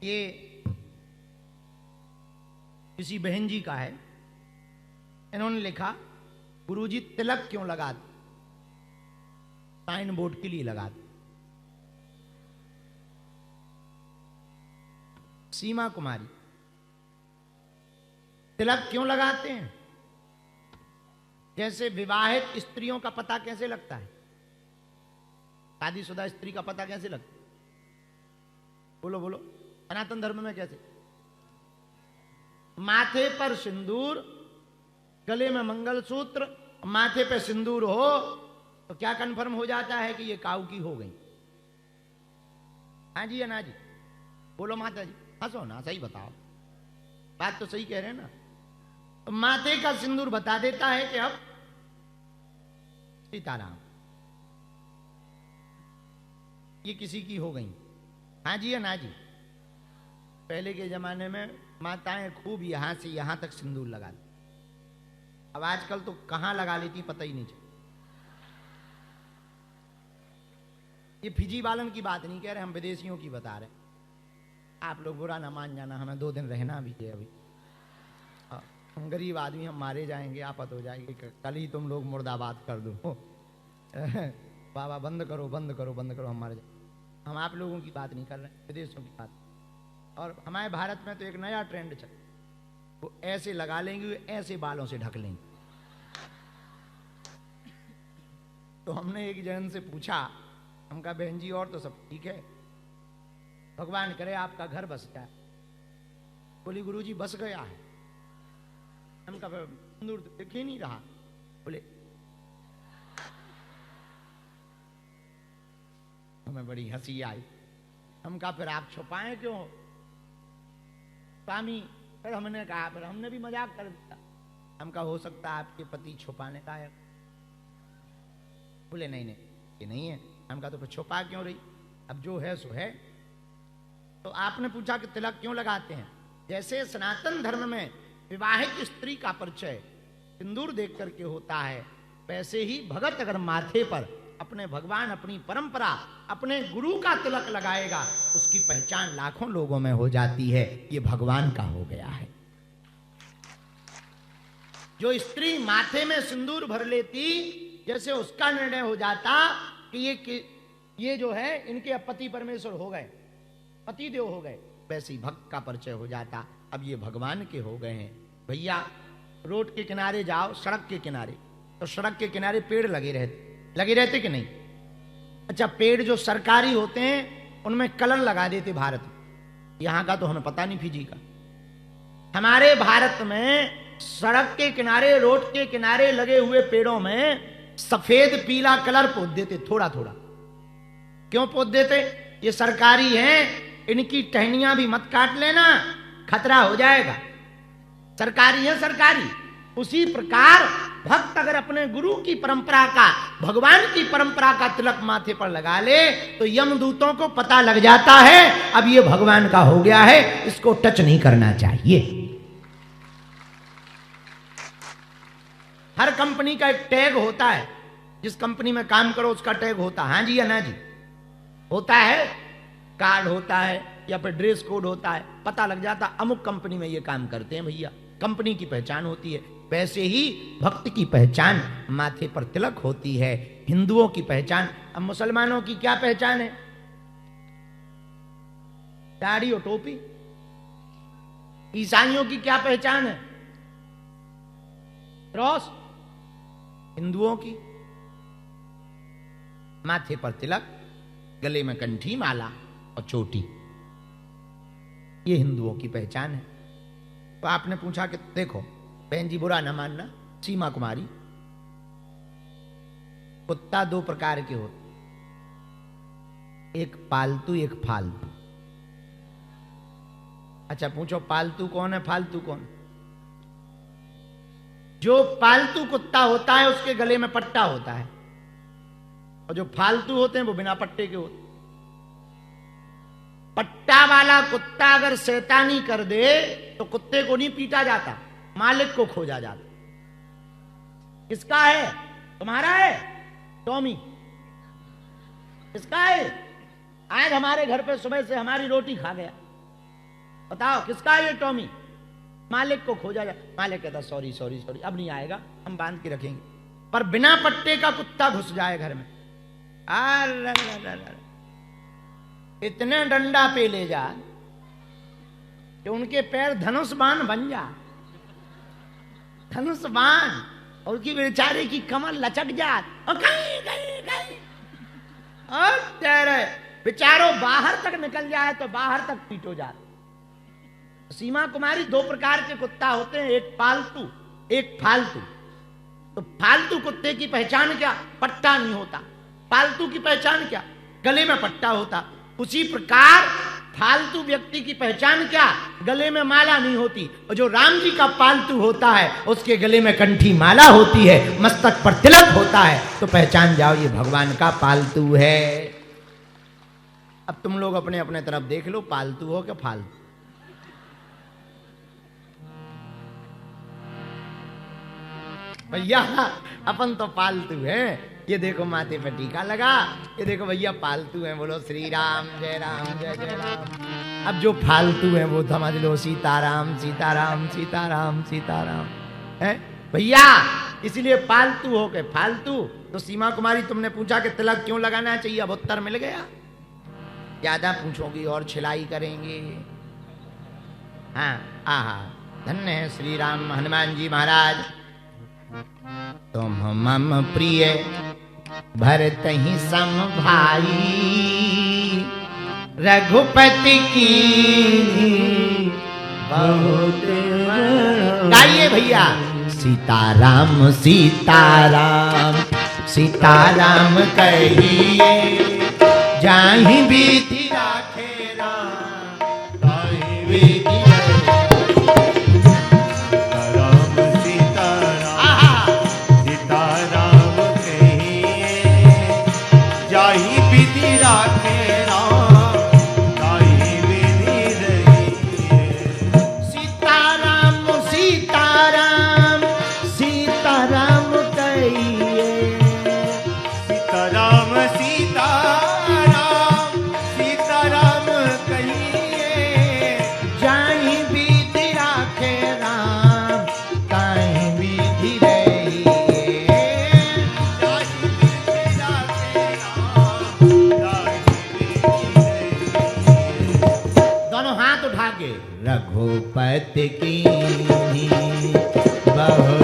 ये किसी बहन जी का है। इन्होंने लिखा, गुरुजी तिलक क्यों लगाते? साइन बोर्ड के लिए लगाते। सीमा कुमारी, तिलक क्यों लगाते हैं? जैसे विवाहित स्त्रियों का पता कैसे लगता है, शादीशुदा स्त्री का पता कैसे लगता है? बोलो बोलो, सनातन धर्म में कैसे? माथे पर सिंदूर, गले में मंगलसूत्र, माथे पे सिंदूर हो तो क्या कंफर्म हो जाता है कि ये काऊ की हो गई? हाँ जी या ना जी? बोलो माता जी, हंसो ना, सही बताओ, बात तो सही कह रहे हैं ना। तो माथे का सिंदूर बता देता है कि अब सीताराम ये किसी की हो गई। हाँ जी या ना जी? पहले के जमाने में माताएं खूब यहां से यहां तक सिंदूर लगाती, अब आजकल तो कहां लगा लेती पता ही नहीं चलता। ये फिजी वालन की बात नहीं कह रहे, हम विदेशियों की बता रहे। आप लोग बुरा ना मान जाना, हमें 2 दिन रहना भी है अभी। हम गरीब आदमी, हम मारे जाएंगे, आफत हो जाएगी, कल ही तुम लोग मुर्दाबाद कर दो। बाबा बंद करो बंद करो बंद करो, हम मारे जाए। हम आप लोगों की बात नहीं कर रहे, विदेशों की बात। और हमारे भारत में तो एक नया ट्रेंड चल, वो ऐसे लगा लेंगे, ऐसे बालों से ढक लेंगे। तो हमने एक जन से पूछा, हम कहा बहन जी और तो सब ठीक है, भगवान करे आपका घर बस जाए। बोली गुरुजी बस गया है। हम कहा सिंदूर तो दिख ही नहीं रहा। बोले हमें बड़ी हंसी आई। हम कहा फिर आप छुपाएं क्यों स्वामी? फिर हमने कहा, फिर हमने भी मजाक कर दिया। हम कहा हो सकता है आपके पति छुपाने का है। बोले नहीं नहीं ये नहीं है। हम कहा तो फिर छुपा क्यों रही? अब जो है सो है। तो आपने पूछा कि तिलक क्यों लगाते हैं? जैसे सनातन धर्म में विवाहित स्त्री का परिचय सिंदूर देख करके होता है, वैसे ही भगत अगर माथे पर अपने भगवान, अपनी परंपरा, अपने गुरु का तिलक लगाएगा, उसकी पहचान लाखों लोगों में हो जाती है, ये भगवान का हो गया है। जो स्त्री माथे में सिंदूर भर लेती, जैसे उसका निर्णय हो जाता कि ये जो है इनके पति परमेश्वर हो गए, पति देव हो गए, वैसे ही भक्त का परिचय हो जाता, अब ये भगवान के हो गए हैं। भैया रोड के किनारे जाओ, सड़क के किनारे, तो सड़क के किनारे पेड़ लगे रहते कि नहीं? अच्छा, पेड़ जो सरकारी होते हैं उनमें कलर लगा देते भारत में, यहां का तो हमें पता नहीं फिजी का। हमारे भारत में सड़क के किनारे, रोड के किनारे लगे हुए पेड़ों में सफेद पीला कलर पोत देते, थोड़ा थोड़ा। क्यों पोत देते? ये सरकारी हैं, इनकी टहनियां भी मत काट लेना, खतरा हो जाएगा। सरकारी है सरकारी। उसी प्रकार भक्त अगर अपने गुरु की परंपरा का, भगवान की परंपरा का तिलक माथे पर लगा ले तो यमदूतों को पता लग जाता है अब ये भगवान का हो गया है, इसको टच नहीं करना चाहिए। हर कंपनी का एक टैग होता है, जिस कंपनी में काम करो उसका टैग होता है। हाँ जी या ना जी? होता है, कार्ड होता है या फिर ड्रेस कोड होता है, पता लग जाता अमुक कंपनी में ये काम करते हैं भैया, कंपनी की पहचान होती है। वैसे ही भक्त की पहचान माथे पर तिलक होती है, हिंदुओं की पहचान। अब मुसलमानों की क्या पहचान है? दाढ़ी और टोपी। ईसाइयों की क्या पहचान है? क्रॉस। हिंदुओं की माथे पर तिलक, गले में कंठी माला और चोटी, ये हिंदुओं की पहचान है। तो आपने पूछा कि देखो बहन जी बुरा ना मानना, सीमा कुमारी, कुत्ता 2 प्रकार के होते, एक पालतू एक फालतू। अच्छा पूछो पालतू कौन है, फालतू कौन? जो पालतू कुत्ता होता है उसके गले में पट्टा होता है, और जो फालतू होते हैं वो बिना पट्टे के होते। पट्टा वाला कुत्ता अगर शैतानी कर दे तो कुत्ते को नहीं पीटा जाता, मालिक को खोजा जाता। किसका है? तुम्हारा है टॉमी? किसका है? आज हमारे घर पे सुबह से हमारी रोटी खा गया, बताओ किसका है ये टॉमी? मालिक को खोजा जाए, मालिक कहता सॉरी सॉरी सॉरी अब नहीं आएगा, हम बांध के रखेंगे। पर बिना पट्टे का कुत्ता घुस जाए घर में, इतने डंडा पे ले जा कि उनके पैर धनुष बाण बन जा, धनुष बाण, और उनकी बेचारे की कमर लचक जात और तेरे बेचारों बाहर तक निकल जाए तो बाहर तक पीटो जात। सीमा कुमारी दो प्रकार के कुत्ता होते हैं, एक पालतू एक फालतू। तो फालतू कुत्ते की पहचान क्या? पट्टा नहीं होता। पालतू की पहचान क्या? गले में पट्टा होता। उसी प्रकार फालतू व्यक्ति की पहचान क्या? गले में माला नहीं होती। और जो राम जी का पालतू होता है उसके गले में कंठी माला होती है, मस्तक पर तिलक होता है, तो पहचान जाओ ये भगवान का पालतू है। अब तुम लोग अपने अपने तरफ देख लो, पालतू हो कि फालतू। भैया अपन तो पालतू हैं। ये देखो माथे पे टीका लगा, ये देखो भैया पालतू हैं, बोलो श्री राम जय जय राम। अब जो फालतू हैं वो समझ लो सीताराम सीताराम सीताराम सीताराम है भैया। इसलिए पालतू हो के फालतू। तो सीमा कुमारी तुमने पूछा कि तिलक क्यों लगाना चाहिए, अब उत्तर मिल गया। ज्यादा पूछोगी और छिलाई करेंगे। हाँ आहा, धन्य है श्री राम हनुमान जी महाराज। तुम मम प्रिय भरत ही सम भाई, रघुपति की बहुत गाइए भैया। सीताराम सीताराम सीताराम कहिए, जाहि विधि राखे राम, ताहि विधि रघुपति की बहुत